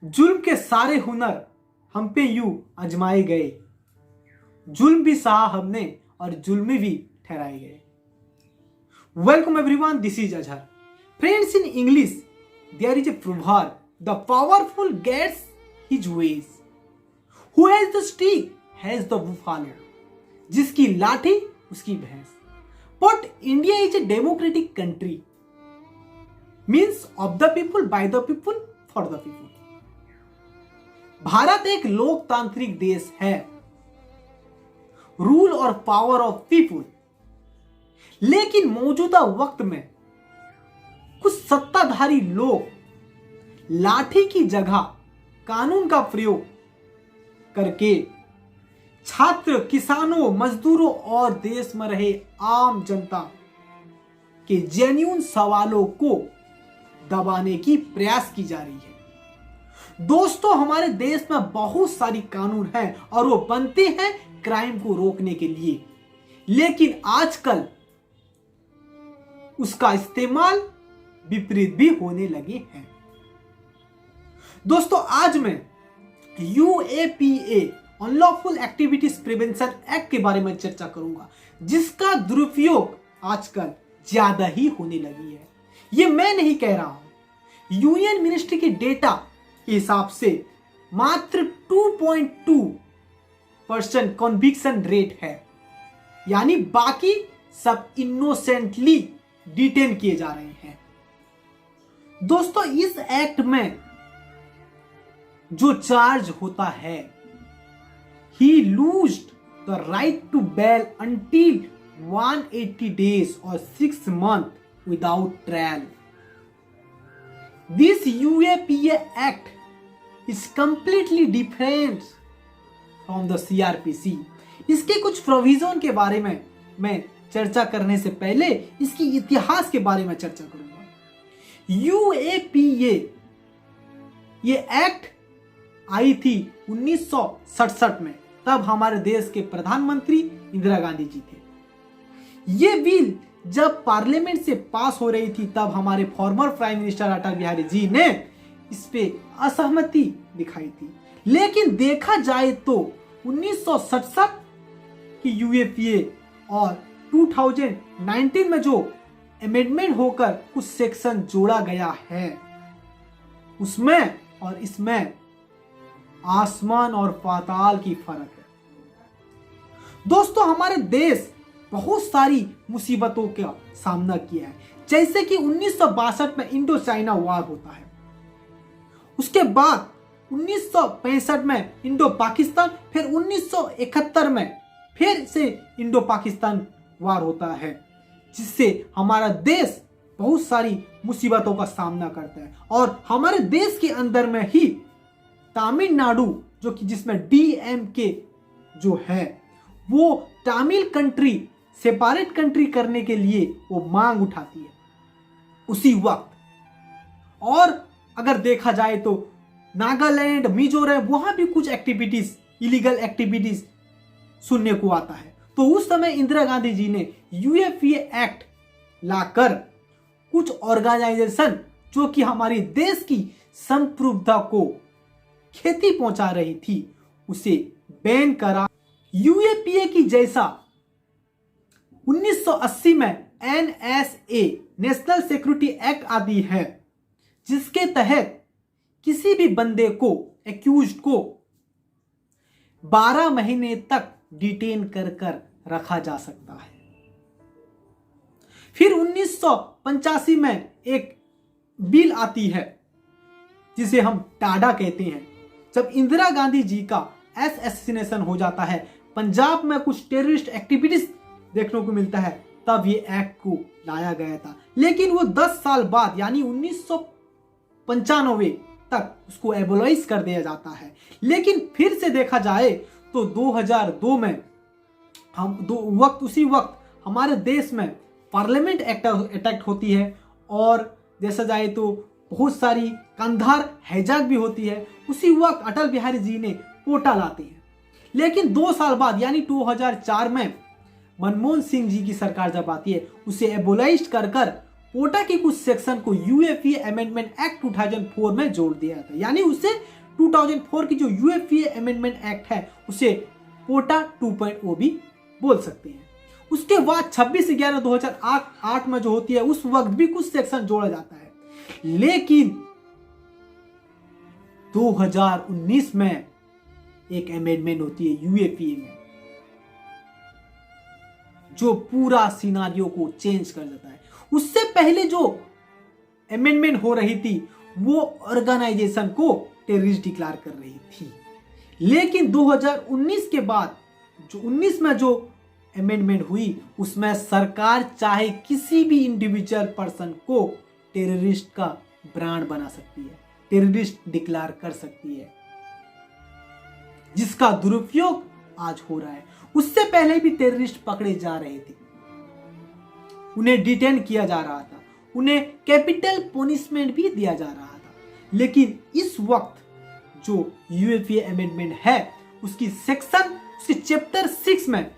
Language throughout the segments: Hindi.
जुल्म के सारे हुनर हम पे यूं आजमाए गए, जुल्म भी सहा हमने और जुल्मी भी ठहराए गए। Welcome everyone, this is Azhar. Friends, in English there is a proverb, the powerful gets his ways, who has the stick has the buffalo, जिसकी लाठी उसकी भैंस। But India is a democratic country, means of the people, by the people, for the people. Bharat एक लोकतांत्रिक देश है, रूल और पावर ऑफ पीपुल। लेकिन मौजूदा वक्त में कुछ सत्ताधारी लोग लाठी की जगह कानून का प्रयोग करके छात्र, किसानों, मजदूरों और देश में रहे आम जनता के जेन्युइन सवालों को दबाने की प्रयास की जा रही है। दोस्तों, हमारे देश में बहुत सारी कानून हैं और वो बनते हैं क्राइम को रोकने के लिए, लेकिन आजकल उसका इस्तेमाल विपरीत भी होने लगे हैं। दोस्तों, आज मैं UAPA unlawful activities prevention act के बारे में चर्चा करूंगा, जिसका दुरुपयोग आजकल ज्यादा ही होने लगी है। ये मैं नहीं कह रहा हूं, यूनियन मिनिस्ट्री के डेटा के हिसाब से मात्र 2.2% कन्विक्शन रेट है, यानी बाकी सब इनोसेंटली डिटेन किए जा रहे हैं। दोस्तों, इस एक्ट में जो चार्ज होता है, he losed the right to bail until 180 days or 6 months without trial. This UAPA Act is completely different from the CRPC. इसके कुछ प्रोविजन के बारे में मैं चर्चा करने से पहले इसकी इतिहास के बारे में चर्चा करूंगा। UAPA ये एक्ट आई थी 1967 में, तब हमारे देश के प्रधानमंत्री इंदिरा गांधी जी थे। ये बिल जब पार्लियामेंट से पास हो रही थी, तब हमारे former prime minister Atal Bihari ji ने इस पे असहमति दिखाई थी। लेकिन देखा जाए तो 1967 की UAPA और 2019 में जो अमेंडमेंट होकर कुछ सेक्शन जोड़ा गया है, उसमें और इसमें आसमान और पाताल की फर्क है। दोस्तों, हमारे देश बहुत सारी मुसीबतों का सामना किया है, जैसे कि 1962 में इंडो चाइना वार होता है, उसके बाद 1965 में इंडो पाकिस्तान, फिर 1971 में फिर से इंडो पाकिस्तान वार होता है, जिससे हमारा देश बहुत सारी मुसीबतों का सामना करता है। और हमारे देश के अंदर में ही तमिलनाडु, जो कि जिसमें DMK जो है, वो तमिल कंट्री सेपरेट कंट्री करने के लिए वो मांग उठाती है उसी वक्त। और अगर देखा जाए तो नागालैंड, मिजोरम, वहां भी कुछ एक्टिविटीज, इलीगल एक्टिविटीज सुनने को आता है। तो उस समय इंदिरा गांधी जी ने UAPA एक्ट लाकर कुछ ऑर्गेनाइजेशन जो कि हमारे देश की संप्रभुता को क्षति पहुंचा रही थी, उसे बैन करा। UAPA की जैसा 1980 में NSA नेशनल सिक्योरिटी एक्ट आती है, जिसके तहत किसी भी बंदे को, एक्यूज्ड को 12 महीने तक डिटेन कर रखा जा सकता है। फिर 1985 में एक बिल आती है जिसे हम टाडा कहते हैं। जब इंदिरा गांधी जी का असैसिनेशन हो जाता है, पंजाब में कुछ टेररिस्ट एक्टिविटीज देखने को मिलता है, तब ये एक्ट को लाया गया था। लेकिन वो 10 साल बाद, यानी 1995 तक उसको एबोलाइज कर दिया जाता है। लेकिन फिर से देखा जाए तो 2002 में उसी वक्त हमारे देश में पार्लियामेंट अटैक होती है, और देखा जाए तो बहुत सारी कंधार हैजाक भी होती है। उसी वक्त अटल बिहारी जी ने कोटा लाते हैं। लेकिन 2 साल बाद, यानी 2004 में मनमोहन सिंह जी की सरकार जब आती है, उसे एबोलाइज कर पोटा के कुछ सेक्शन को यूएफए अमेंडमेंट एक्ट 2004 में जोड़ दिया था, यानी उसे 2004 की जो यूएफए अमेंडमेंट एक्ट है उसे पोटा 2.0 भी बोल सकते हैं। उसके बाद 26/11/2008 में जो होती है उस वक्त भी कुछ सेक्शन जोड़ा जाता है, लेकिन 2019 में एक अमेंडमेंट होती है यूएफए में जो पूरा सिनारियो को चेंज कर देता है। उससे पहले जो अमेंडमेंट हो रही थी वो ऑर्गेनाइजेशन को टेररिस्ट डिक्लेयर कर रही थी, लेकिन 2019 के बाद जो 19 में जो अमेंडमेंट हुई उसमें सरकार चाहे किसी भी इंडिविजुअल पर्सन को टेररिस्ट का ब्रांड बना सकती है, टेररिस्ट डिक्लेयर कर सकती है, जिसका दुरुपयोग आज हो रहा है। उससे पहले भी टेररिस्ट पकड़े जा रहे थे, उन्हें डिटेन किया जा रहा था, उन्हें कैपिटल पनिशमेंट भी दिया जा रहा था, लेकिन इस वक्त जो यूएफए अमेंडमेंट है उसकी चैप्टर 6 में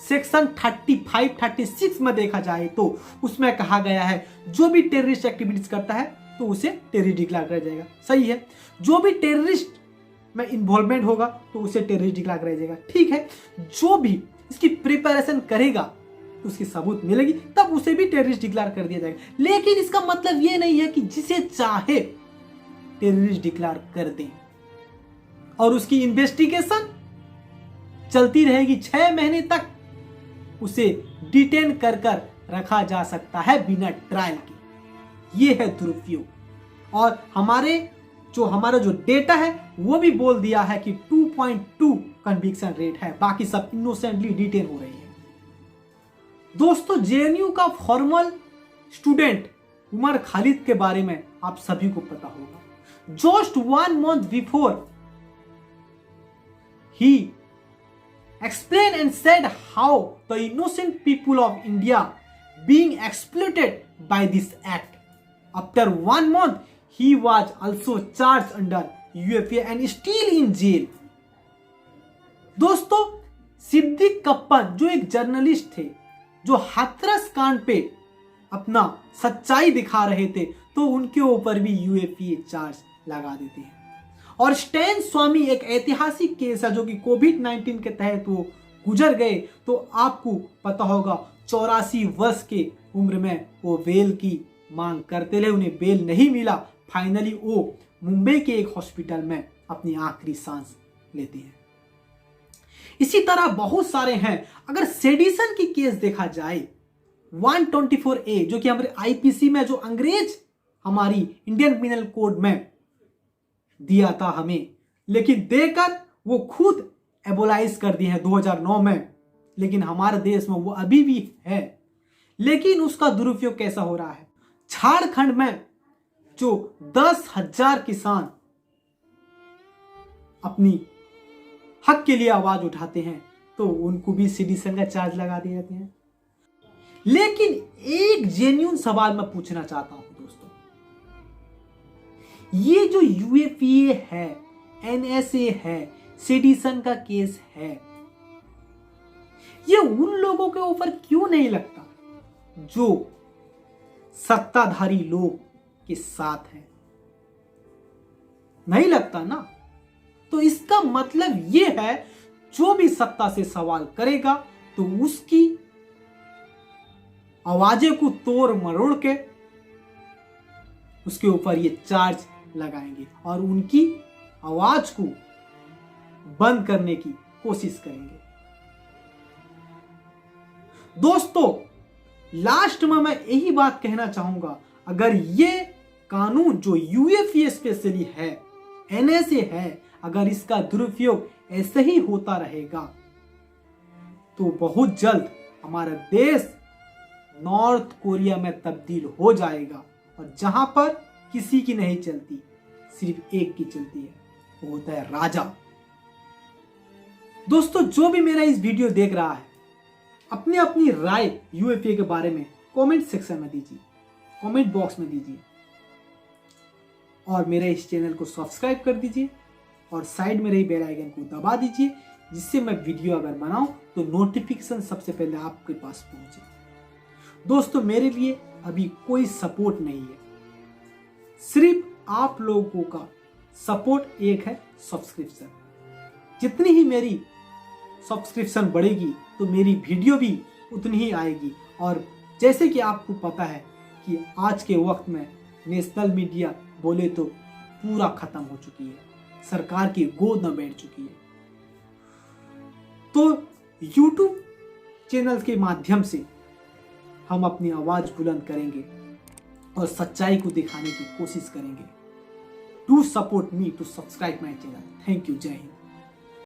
सेक्शन 35-36 में देखा जाए तो उसमें कहा गया है जो भी टेररिस्ट एक्टिविटीज करता है तो उसे टेररिस्ट डिक्लेयर किया जाएगा। सही है, जो भी टेररिस्ट में इन्वॉल्वमेंट होगा तो उसे टेररिस्ट डिक्लेयर किया जाएगा। ठीक है, जो भी इसकी प्रिपरेशन करेगा तो उसकी सबूत मिलेगी तब उसे भी टेररिस्ट डिक्लेयर कर दिया जाएगा। लेकिन इसका मतलब ये नहीं है कि जिसे चाहे टेररिस्ट डिक्लेयर कर दें और उसकी इन्वेस्टिगेशन चलती रहेगी 6 महीने तक, उसे डिटेन कर रखा जा सकता है बिना ट्रायल के। ये है दुरुपयोग। और हमारा जो डेटा है वो भी बोल दिया है कि 2.2 कन्विक्शन रेट है, बाकी सब इनोसेंटली डिटेन हो रही है। दोस्तों, जेएनयू का फॉर्मल स्टूडेंट उमर खालिद के बारे में आप सभी को पता होगा। Just 1 month before he explained and said how the innocent people of India being exploited by this act. After 1 month, he was also charged under UFA and still in jail. दोस्तों, सिद्दीक कप्पन जो एक जर्नलिस्ट थे जो हाथरस कांड पे अपना सच्चाई दिखा रहे थे तो उनके ऊपर भी यूएफए चार्ज लगा देते हैं। और स्टैन स्वामी एक ऐतिहासिक केस है जो कि कोविड-19 के तहत वो गुजर गए, तो आपको पता होगा 84 वर्ष के उम्र में वो बेल की मांग करते रहे, उन्हें बेल नहीं मिला। फाइनली वो मुंबई के एक हॉस्पिटल में अपनी आखिरी सांस लेते हैं। इसी तरह बहुत सारे हैं। अगर सेडिशन की केस देखा जाए 124A जो कि हमारे आईपीसी में जो अंग्रेज हमारी इंडियन पिनल कोड में दिया था हमें, लेकिन देकर वो खुद एबोलाइज कर दिए हैं 2009 में, लेकिन हमारे देश में वो अभी भी है। लेकिन उसका दुरुपयोग कैसा हो रहा है? झारखंड में जो 10,000 किसान अपनी हक के लिए आवाज उठाते हैं तो उनको भी सेडिशन का चार्ज लगा दिए जाते हैं। लेकिन एक जेन्युइन सवाल मैं पूछना चाहता हूं दोस्तों, ये जो यूएफए है, एनएसए है, सेडिशन का केस है, ये उन लोगों के ऊपर क्यों नहीं लगता जो सत्ताधारी लोग के साथ है? नहीं लगता ना। तो इसका मतलब ये है जो भी सत्ता से सवाल करेगा तो उसकी आवाजें को तोड़ मरोड़ के उसके ऊपर ये चार्ज लगाएंगे और उनकी आवाज को बंद करने की कोशिश करेंगे। दोस्तों, लास्ट में मैं यही बात कहना चाहूंगा, अगर ये कानून जो यूएफए स्पेशली है, एनएसए है, अगर इसका दुरुपयोग ऐसे ही होता रहेगा तो बहुत जल्द हमारा देश नॉर्थ कोरिया में तब्दील हो जाएगा। और जहां पर किसी की नहीं चलती, सिर्फ एक की चलती है, वो होता है राजा। दोस्तों, जो भी मेरा इस वीडियो देख रहा है, अपनी अपनी राय यूएफए के बारे में कमेंट सेक्शन में दीजिए, कमेंट बॉक्स में दीजिए और मेरे इस चैनल को सब्सक्राइब कर दीजिए और साइड में रही बेल आइकन को दबा दीजिए, जिससे मैं वीडियो अगर बनाऊं तो नोटिफिकेशन सबसे पहले आपके पास पहुंचे। दोस्तों मेरे लिए अभी कोई सपोर्ट नहीं है, सिर्फ आप लोगों का सपोर्ट एक है सब्सक्रिप्शन। जितनी ही मेरी सब्सक्रिप्शन बढ़ेगी तो मेरी वीडियो भी उतनी ही आएगी। और जैसे कि आपको पता है कि आज के वक्त में नेशनल मीडिया बोले तो पूरा खत्म हो चुकी है, सरकार की गोद में बैठ चुकी है। तो YouTube चैनल के माध्यम से हम अपनी आवाज बुलंद करेंगे और सच्चाई को दिखाने की कोशिश करेंगे। Do support me to subscribe my channel. Thank you. जय हिंद।